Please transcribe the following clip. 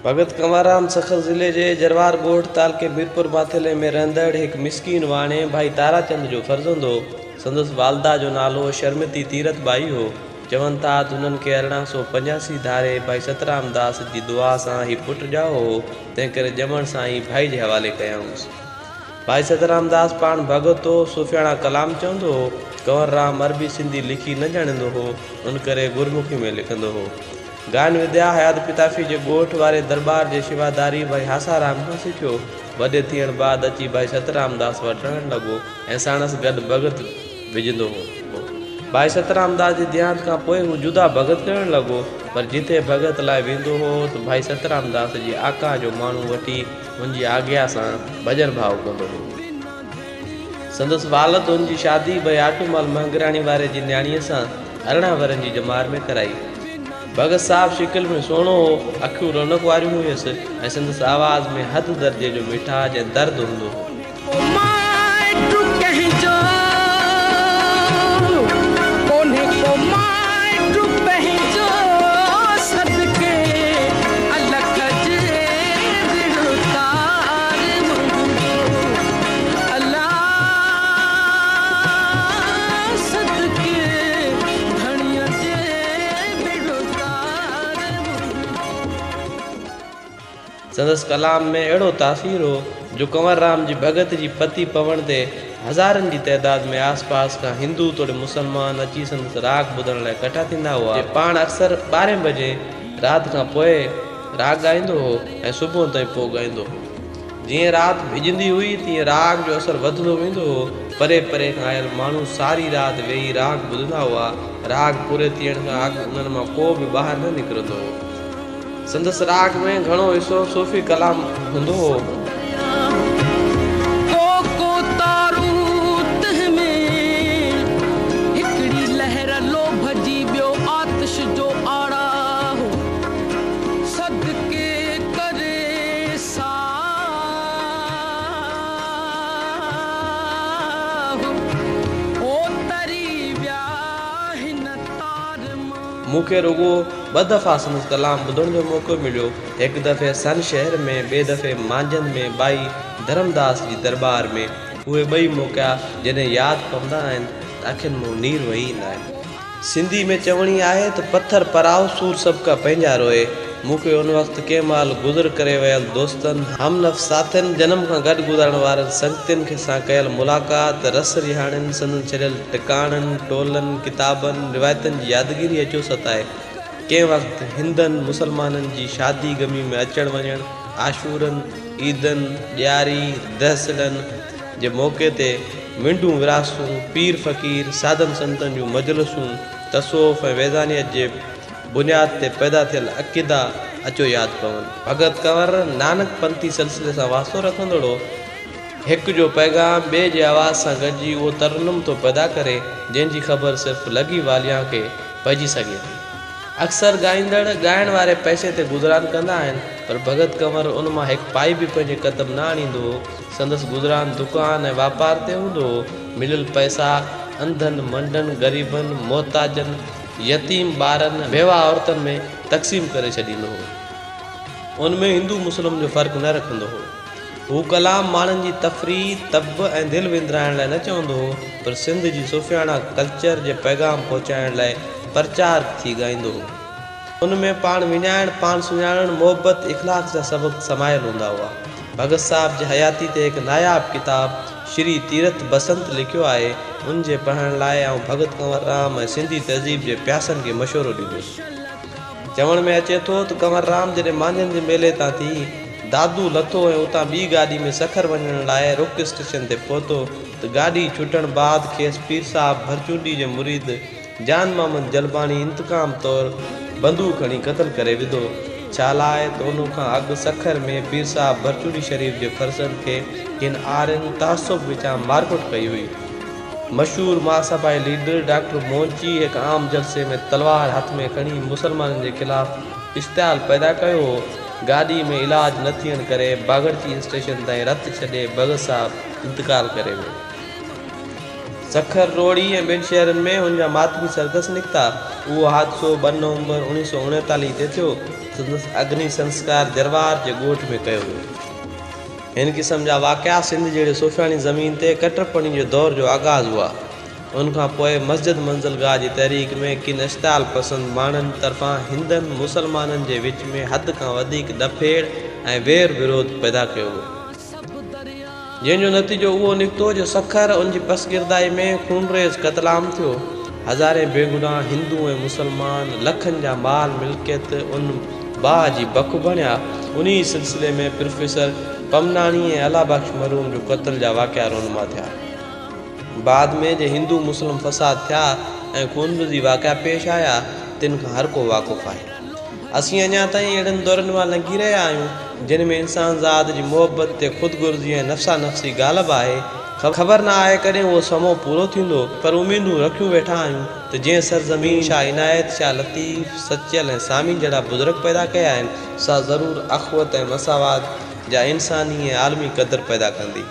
भगत कंवरराम सखर ज़िले के जरवार ॻोठ तालुके मीरपुर माथेले में रहंदड़ एक मिस्कीन वाणे भाई ताराचंद जो फर्ज़ंद हो। संदसि वालदा जो नालो शर्मती तीरथ बाई हो। चवनि था त हुननि खे 1885 धारे भाई सतराम दास जी दुआ सां ही पुटु ॼाओ हो, तंहिं करे ॼमण सां ही भाई जे हवाले कयाऊंसि। भाई सतराम दास पाण भगत हो, सुफ़ियाणा कलाम चवंदो हो। कंवरराम अरबी सिंधी लिखी न ॼाणींदो हो, उन करे गुरमुखी में लिखंदो हो। गान विद्या हयात पिताफी जे ॻोठ वारे दरबार जे शिवादारी भाई हासाराम खां सिखियो। वॾे थियण बाद अची भाई सतराम दास वटि रहण लॻो ऐं साणसि गॾु भगत विझंदो हो। भाई सतराम दास जे देहांत खां पोइ हू जुदा भगत करण लॻो, पर जिथे भगत लाइ वेंदो हो त भाई सतराम दास जी आका जो माण्हू वठी हुनजी आज्ञा सां भॼन भाव कंदो हो। संदसि वालद हुनजी शादी भाई आटूमल महंगराणी वारे जी न्याणीअ सां 18 वरनि जी जमार में कराई। भगत साहब शिकिल में सुहिणो हो, अखियूं रौनक वारियूं हुयसि ऐं संदसि आवाज़ में हद दर्जे जो मिठास ऐं दर्द हूंदो हो। संदसि कलाम में अहिड़ो तासीर हो जो कंवरराम जी भगत जी पती पवण ते हज़ारनि जी तइदाद में आस पास खां हिंदू तोड़े मुसलमान अची संदसि राग ॿुधण लाइ इकट्ठा थींदा हुआ। पाण अक्सर 12 बजे राति खां पोइ राग ॻाईंदो हो ऐं सुबुह ताईं पोइ ॻाईंदो हो। जीअं राति भिजंदी हुई तीअं राग जो असरु वधंदो वेंदो हो। परे परे खां आयल माण्हू सारी राति वेही राग ॿुधंदा हुआ। राग पूरे थियण खां अॻु उन्हनि मां को बि ॿाहिरि न निकिरंदो हो। संदसि राग में घणो हिसो सूफ़ी कलाम हूंदो हो। मूंखे रुगो 2 दफ़ा संदसि कलाम ॿुधण जो मौक़ो मिलियो। हिकु दफ़े सन शहर में, ॿिए दफ़े मांजन में भाई धर्मदास जी दरबार में। उहे ॿई मौक़ा जॾहिं यादि पवंदा आहिनि त अखियुनि मां नीर वही ईंदा आहिनि। सिंधी में चवणी आहे त पत्थर पराओ सूर सभु का पंहिंजा रोए। मूंखे उन वक़्तु कंहिं महिल गुज़र करे वियल दोस्तनि, हमनफ़ साथियुनि, जनम खां गॾु गुज़रण वारनि संगतियुनि सां कयल मुलाक़ात, रस रिहाणियुनि, संदनि छॾियल टिकाणनि, टोलनि, किताबनि, रिवायतुनि जी यादगिरी अचो सताए। कंहिं वक़्तु हिंदनि मुसलमाननि जी शादी गमी में अचणु वञणु, आशूरनि, ईदनि, ॾियारी, दहसिलनि जे मौक़े ते मिंडूं विरासूं, पीर फ़क़ीर, साधन संतनि जूं मजलिसूं, तसोफ़ ऐं वेज़ानियत जे बुनियाद ते पैदा थियल अक़ीदा अचो यादि पवनि। भगत कंवर नानक पंथी सिलसिले सां वास्तो रखंदड़ हो। हिकु जो पैगाम ॿिए जे आवाज़ सां गॾिजी उहो तरनुम थो पैदा करे, जंहिंजी ख़बर सिर्फ़ु लॻी वालिया खे पइजी सघे। अक्सर ॻाईंदड़ ॻाइण वारे पैसे ते गुज़रान कंदा आहिनि, पर भगत कंवर उन मां हिकु पाई बि पंहिंजे क़दम न आणींदो हो। संदसि गुज़रान दुकान ऐं वापार ते हूंदो हो। मिलियल पैसा अंधनि, मंडनि, ग़रीबनि, मोहताजनि, यतीम ॿारनि, बेवा औरतुनि में तक़सीम करे छॾींदो हो। उनमें हिंदू मुस्लिम जो फ़र्क़ु न रखंदो हो। हू कलाम माण्हुनि जी तफ़रीह, तब ऐं दिलि विंदराइण लाइ न चवंदो हो, पर सिंध जी सुफ़ियाणा कल्चर जे पैगाम पहुचाइण लाइ प्रचार थी ॻाईंदो हो। उनमें पाण विञाइण, पाण सुञाणण, मोहबत, इख़लाक़ जा सबक़ समायल हूंदा हुआ। भगत साहब जे हयाती ते हिकु नायाब किताब श्री तीरथ बसंत लिखियो आहे। उन जे पढ़ण लाइ आउं भगत कंवरराम ऐं सिंधी तहज़ीब जे प्यासनि खे मशवरो ॾींदुसि। चवण में अचे थो त कंवरराम जॾहिं मांझंदि जे मेले तां थी दादू लथो ऐं उतां ॿी गाॾी में सखर वञण लाइ रुक स्टेशन ते पहुतो त गाॾी छुटण बाद खेसि पीर साहब भरचूंडी जे मुरीद जान मोहम्मद जलबानी इंतकाम तौरु बंदूक खणी क़तल करे विधो। छा लाइ त उन खां अॻु सखर में पीर साहब भरचूंडी शरीफ़ जे फर्ज़नि खे किन आरनि तासुब विचां मारकुट कई हुई। मशहूर महासभाई लीडर डॉक्टर मोची हिकु आम जलसे में तलवार हथ में खणी मुसलमाननि जे ख़िलाफ़ इश्तिहाल पैदा कयो हो। गाॾी में इलाज न थियण करे बागड़ची स्टेशन ताईं रत छॾे भगत साहब इंतकाल करे वियो। सखर रोड़ी ऐं ॿिनि शहरनि में हुन जा मातमी सरगस निकिता। उहो हादिसो 2 नवंबर 1939 ते थियो। संदसि अग्नि संस्कार जरवार जे ॻोठ में कयो वियो। हिन क़िस्म जा वाक़िआ सिंध जहिड़े सुफ़ियानी ज़मीन ते कटरपणी जे दौर जो आगाज़ हुआ। उन खां पोइ मस्जिद मंज़िलगाह जी तहरीक में किन इश्ताल पसंद माण्हुनि तरफ़ां हिंदनि मुसलमाननि जे विच में हद खां वधीक ॾफेड़ ऐं वेर विरोध पैदा कयो वियो, जंहिंजो नतीजो उहो निकितो जो सखर उन जी पसगिरदाई में खूनरेज़ क़तलाम थियो। हज़ारे बेगुनाह हिंदू ऐं मुसलमान लखनि जा माल मिल्कियत उन बाह जी बख बणिया। उन सिलसिले में प्रोफेसर पमनाणी ऐं अलाबख्श मरहूम जो क़त्ल जा वाक़िआ रोनुमा थिया। बाद में जे हिंदू मुस्लिम फ़साद थिया ऐं खूनरेज़ी वाक़िआ पेश आया, तिन खां हर को वाक़ुफ़ु आहे। असीं अञा ताईं अहिड़नि दौरनि मां लंघी रहिया आहियूं जिन में इंसान ज़ात जी मुहबत ते ख़ुदगुर्ज़ी ऐं नफ़्सा नफ़्सी ग़ालिब आहे। ख़बर न आहे कॾहिं उहो समो पूरो थींदो, पर उमेदूं रखियूं वेठा आहियूं त जीअं सरज़मीन शाह इनायत, शाह लतीफ़, सचियल ऐं सामीन जहिड़ा बुज़ुर्ग पैदा कया आहिनि, सा ज़रूरु अख़वत ऐं मसावात जा इंसानी ऐं आलमी क़दुरु पैदा कंदी।